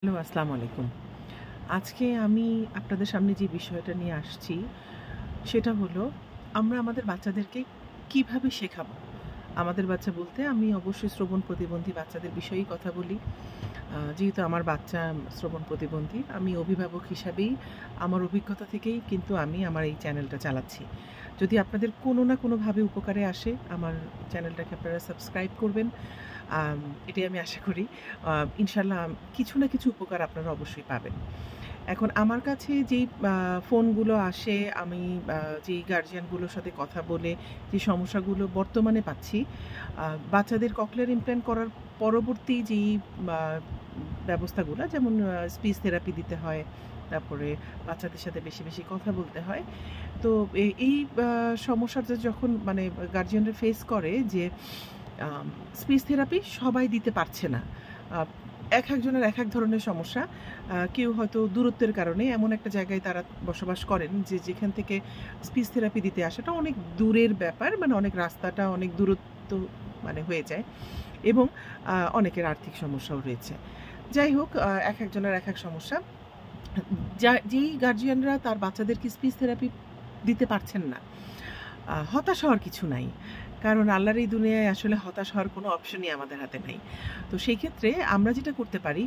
Hello, আসসালামু আলাইকুম। আজকে আমি আপনাদের সামনে যে বিষয়টা নিয়ে আসছি, সেটা হলো আমরা আমাদের বাচ্চাদেরকে কিভাবে শেখাবো? আমাদের বাচ্চা বলতে আমি অবশ্যই শ্রবণ প্রতিবন্ধী বাচ্চাদের বিষয়েই কথা বলি। যেহেতু আমার বাচ্চা শ্রবণ প্রতিবন্ধী, আমি অভিভাবক হিসাবেই আমার অভিজ্ঞতা থেকেই কিন্তু আমি আমার এই চ্যানেলটা চালাচ্ছি। যদি আপনাদের কোনো না কোনোভাবে উপকারে আসে, আমার চ্যানেলটাকে আপনারা সাবস্ক্রাইব করবেন। আম এটাই আমি আশা করি। ইনশাআল্লাহ কিছু না কিছু উপকার আপনারা অবশ্যই পাবেন। এখন আমার কাছে যেই ফোনগুলো আসে, আমি যেই গার্ডিয়ানগুলোর সাথে কথা বলে যে সমস্যাগুলো বর্তমানে পাচ্ছি, বাচ্চাদের ককলিয়ার ইমপ্ল্যান্ট করার পরবর্তী যেই আ ব্যবস্থাগুলা, যেমন স্পিচ থেরাপি দিতে হয়, তারপরে বাচ্চাদের সাথে বেশি, বেশি কথা বলতে হয়। তো এই আ সমস্যাটা যখন মানে গার্ডিয়ানরা ফেস করে যে আম স্পিচ থেরাপি সবাই দিতে পারছে না। আ একেকজনের একেক ধরনের সমস্যা। কেউ হয়তো দূরত্বের কারণে এমন একটা জায়গায় তারা বসবাস করেন যেখান থেকে স্পিচ থেরাপি দিতে আসাটা অনেক দূরের ব্যাপার। মানে অনেক রাস্তাটা অনেক দূরত্ব মানে হয়ে যায় এবং অনেকের আর্থিক সমস্যাও রয়েছে। যাই হোক, একেকজনের একেক সমস্যা। যেই গার্ডিয়ানরা তার বাচ্চাদেরকে স্পিচ থেরাপি দিতে পারছেন না, হতাশ হওয়ার কিছু নাই। কারণ আল্লাহর এই দুনিয়ায় আসলে হতাশ হওয়ার কোনো অপশনই আমাদের হাতে নাই। তো সেই ক্ষেত্রে আমরা যেটা করতে পারি,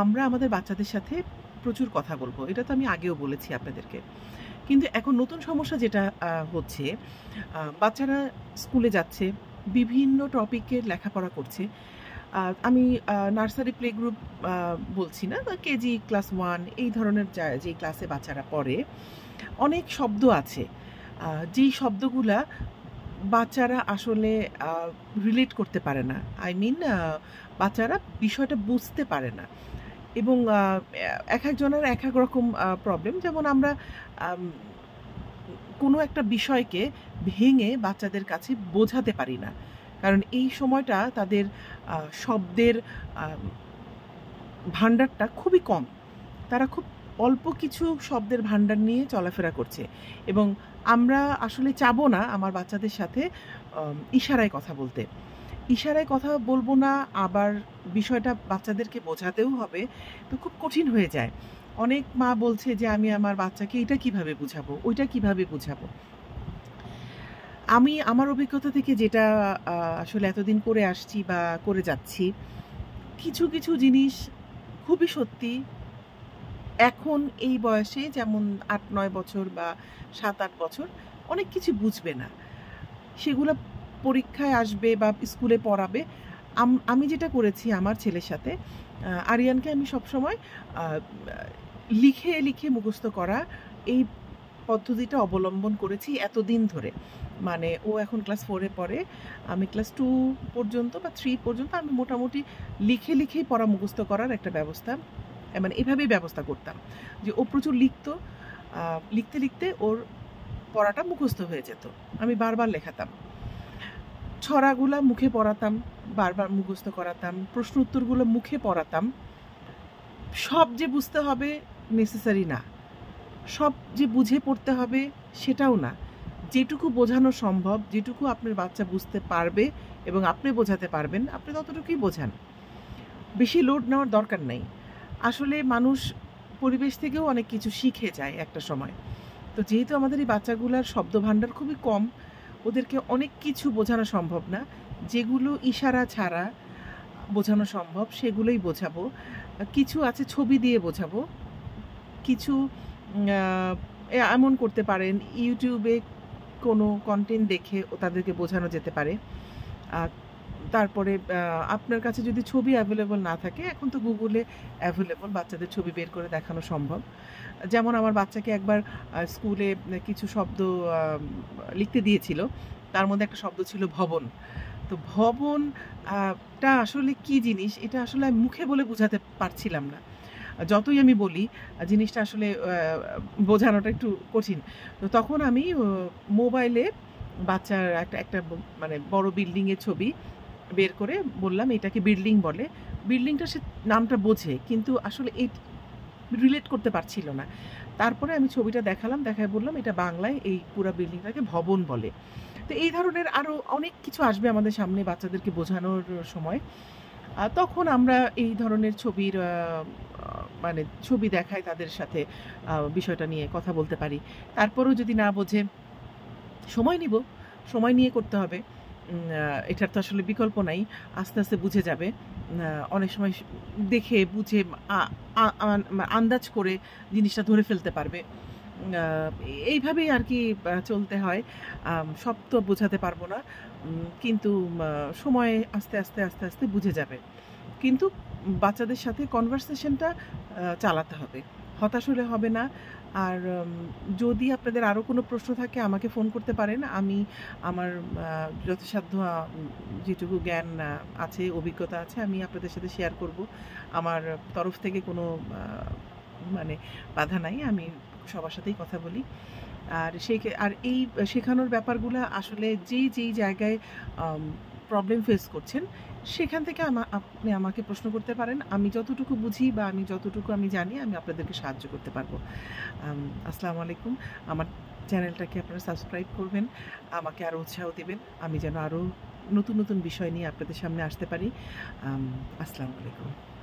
আমরা আমাদের বাচ্চাদের সাথে প্রচুর কথা বলব। এটা তো আমি আগেও বলেছি আপনাদেরকে। কিন্তু এখন নতুন সমস্যা যেটা হচ্ছে, বাচ্চারা স্কুলে যাচ্ছে, বিভিন্ন টপিকের লেখাপড়া করছে। আমি নার্সারি প্লে গ্রুপ আ বলছি না, কেজি ক্লাস 1 এই ধরনের যেই ক্লাসে বাচ্চারা পড়ে, অনেক শব্দ আছে। যেই শব্দগুলা বাচ্চারা আসলে আ রিলেট করতে পারে না। আই মিন বাচ্চারা বিষয়টা বুঝতে পারে না। এবং একেকজনের একেক রকম প্রবলেম। যেমন আমরা আম কোনো একটা বিষয়কে ভেঙে বাচ্চাদের কাছে বোঝাতে পারি না। কারণ এই সময়টা তাদের শব্দের আম ভান্ডারটা খুবই কম। তারা খুব অল্প কিছু শব্দের ভান্ডার নিয়ে চলাফেরা করছে এবং আমরা আসলে চাবো না আমার বাচ্চাদের সাথে ইশারায় কথা বলতে। ইশারায় কথা বলবো না, আবার বিষয়টা বাচ্চাদেরকে বোঝাতেও হবে। তো খুব কঠিন হয়ে যায়। অনেক মা বলছে যে, "আমি আমার বাচ্চাকে এটা কিভাবে বুঝাবো, ওইটা কিভাবে বুঝাবো?" আমি আমার অভিজ্ঞতা থেকে যেটা আ আসলে এতদিন করে আসছি বা করে যাচ্ছি, কিছু, কিছু জিনিস খুবই সত্যি এখন এই বয়সে, যেমন ৮-৯ বছর বা ৭-৮ বছর অনেক কিছু বুঝবে না। সেগুলা পরীক্ষায় আসবে বা স্কুলে পড়াবে। আমি যেটা করেছি আমার ছেলের সাথে, আরিয়ানকে আমি সবসময় আ লিখে, লিখে মুখস্থ করা এই পদ্ধতিটা অবলম্বন করেছি এতদিন ধরে। মানে ও এখন ক্লাস 4 এ পড়ে। আমি ক্লাস 2 পর্যন্ত বা 3 পর্যন্ত আমি মোটামুটি লিখে, লিখেই পড়া মুখস্থ করার একটা ব্যবস্থা, মানে এভাবেই ব্যবস্থা করতাম। যে ও প্রচুর লিখত। আ লিখতে, লিখতে ওর পড়াটা মুখস্থ হয়ে যেত। আমি বারবার লেখাতাম। ছড়াগুলা মুখে পড়াতাম, বারবার মুখস্থ করাতাম। প্রশ্ন উত্তরগুলো মুখে পড়াতাম। সব যে বুঝতে হবে নেসেসারি না। সব যে বুঝে পড়তে হবে সেটাও না। যেটুকু বোঝানো সম্ভব, যেটুকু আপনার বাচ্চা বুঝতে পারবে এবং আপনি বোঝাতে পারবেন, আপনি ততটুকুই বোঝান। বেশি লোড নেওয়ার দরকার নাই। আসলে মানুষ পরিবেশ থেকেও অনেক কিছু শিখে যায় একটা সময়। তো যেহেতু আমাদের এই বাচ্চাগুলার শব্দভান্ডার খুবই কম, ওদেরকে অনেক কিছু বোঝানো সম্ভব না। যেগুলো ইশারা ছাড়া বোঝানো সম্ভব সেগুলোই বোঝাবো। কিছু আছে ছবি দিয়ে বোঝাবো। কিছু আ এমন করতে পারেন, YouTube এ কোনো কনটেন্ট দেখে তাদেরকে বোঝানো যেতে পারে। আ তারপরে আপনার কাছে যদি ছবি এভেইলেবল না থাকে, এখন তো Google এ এভেইলেবল, বাচ্চাদের ছবি বের করে দেখানো সম্ভব। যেমন আমার বাচ্চাকে একবার স্কুলে কিছু শব্দ লিখতে দিয়েছিল। তার মধ্যে একটা শব্দ ছিল ভবন। তো ভবন আ টা আসলে কি জিনিস, এটা আসলে আমি মুখে বলে বুঝাতে পারছিলাম না। যতই আমি বলি, জিনিসটা আসলে বোঝানোটা একটু কঠিন। তো তখন আমি মোবাইলে বাচ্চার একটা একটা মানে বড় বিল্ডিং এর ছবি বের করে বললাম, "এটাকে বিল্ডিং বলে।" বিল্ডিংটা সে নামটা বোঝে, কিন্তু আসলে রিলেট করতে পারছিল না। তারপরে আমি ছবিটা দেখালাম, দেখায় বললাম, "এটা বাংলায় এই পুরা বিল্ডিংটাকে ভবন বলে।" তো এই ধরনের আরো অনেক কিছু আসবে আমাদের সামনে বাচ্চাদেরকে বোঝানোর সময়। তখন আমরা এই ধরনের ছবির মানে ছবি দেখায় তাদের সাথে বিষয়টা নিয়ে কথা বলতে পারি। তারপরেও যদি না বোঝে, সময় নিব, সময় নিয়ে করতে হবে। এটার তো আসলে বিকল্প নাই। আস্তে, আস্তে বুঝে যাবে। অনেক সময় দেখে বুঝে আ আ আন আন্দাজ করে জিনিসটা ধরে ফেলতে পারবে। আ এইভাবেই আরকি চলতে হয়। সব তো বোঝাতে পারবো না। কিন্তু সময়ে আস্তে, আস্তে, আস্তে, আস্তে বুঝে যাবে। কিন্তু বাচ্চাদের সাথে কনভারসেশনটা চালাতে হবে। হতাশ হলে হবে না। আর যদি আপনাদের আরো কোনো প্রশ্ন থাকে আমাকে ফোন করতে পারেন। আমি আমার যথাসাধ্য যেটুকু জ্ঞান আছে, অভিজ্ঞতা আছে আমি আপনাদের সাথে শেয়ার করব। আমার তরফ থেকে কোনো মানে বাধা নাই। আমি সবার সাথেই কথা বলি। আর আর এই শেখানোর ব্যাপারগুলা আসলে যেই জায়গায় আম প্রবলেম ফেস করছেন, সেখান থেকে আপনি আমাকে প্রশ্ন করতে পারেন। আমি যতটুকু বুঝি বা আমি যতটুকু আমি জানি আমি আপনাদেরকে সাহায্য করতে পারবো। আসসালামু আলাইকুম। আমার চ্যানেলটাকে আপনারা সাবস্ক্রাইব করবেন। আমাকে আরো উৎসাহ দিবেন। আমি যেন আরো নতুন, নতুন বিষয় নিয়ে আপনাদের সামনে আসতে পারি। আসসালামু আলাইকুম।